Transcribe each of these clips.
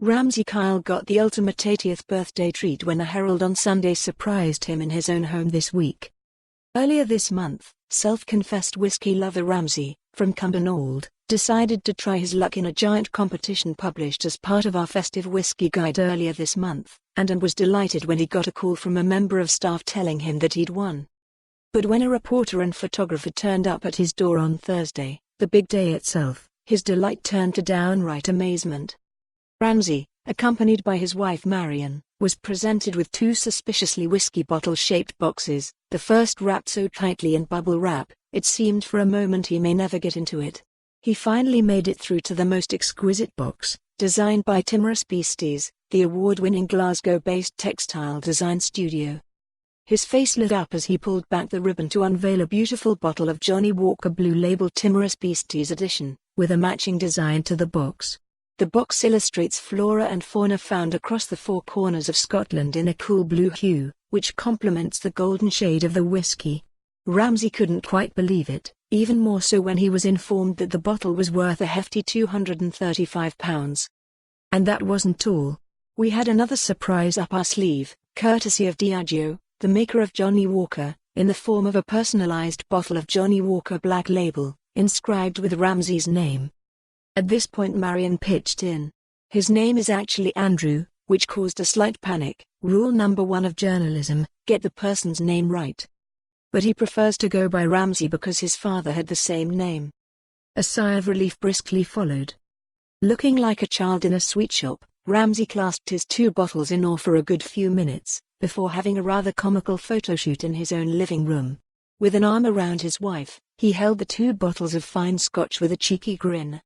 Ramsay Kyle got the ultimate 80th birthday treat when the Herald on Sunday surprised him in his own home this week. Earlier this month, self-confessed whiskey lover Ramsay, from Cumbernauld, decided to try his luck in a giant competition published as part of our Festive Whisky guide earlier this month, and was delighted when he got a call from a member of staff telling him that he'd won. But when a reporter and photographer turned up at his door on Thursday, the big day itself, his delight turned to downright amazement. Ramsay, accompanied by his wife Marion, was presented with two suspiciously whiskey bottle-shaped boxes, the first wrapped so tightly in bubble wrap, it seemed for a moment he may never get into it. He finally made it through to the most exquisite box, designed by Timorous Beasties, the award-winning Glasgow-based textile design studio. His face lit up as he pulled back the ribbon to unveil a beautiful bottle of Johnnie Walker Blue Label Timorous Beasties edition, with a matching design to the box. The box illustrates flora and fauna found across the four corners of Scotland in a cool blue hue, which complements the golden shade of the whiskey. Ramsay couldn't quite believe it, even more so when he was informed that the bottle was worth a hefty £235. And that wasn't all. We had another surprise up our sleeve, courtesy of Diageo, the maker of Johnnie Walker, in the form of a personalised bottle of Johnnie Walker Black Label, inscribed with Ramsay's name. At this point Marion pitched in. His name is actually Andrew, which caused a slight panic. Rule number 1 of journalism, get the person's name right. But he prefers to go by Ramsay because his father had the same name. A sigh of relief briskly followed. Looking like a child in a sweet shop, Ramsay clasped his two bottles in awe for a good few minutes, before having a rather comical photoshoot in his own living room. With an arm around his wife, he held the two bottles of fine scotch with a cheeky grin.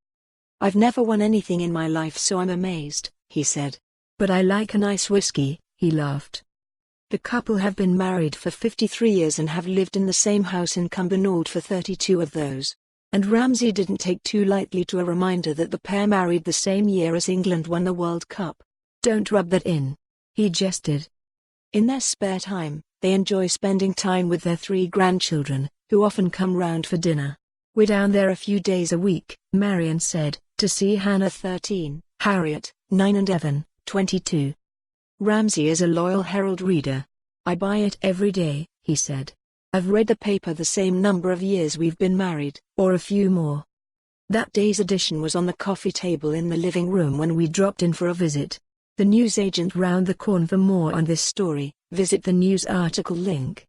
"I've never won anything in my life, so I'm amazed," he said. "But I like a nice whiskey," he laughed. The couple have been married for 53 years and have lived in the same house in Cumbernauld for 32 of those. And Ramsay didn't take too lightly to a reminder that the pair married the same year as England won the World Cup. "Don't rub that in," he jested. In their spare time, they enjoy spending time with their 3 grandchildren, who often come round for dinner. "We're down there a few days a week," Marion said, "to see Hannah 13, Harriet, 9 and Evan, 22. Ramsay is a loyal Herald reader. "I buy it every day," he said. "I've read the paper the same number of years we've been married, or a few more." That day's edition was on the coffee table in the living room when we dropped in for a visit. The newsagent round the corner. For more on this story, visit the news article link.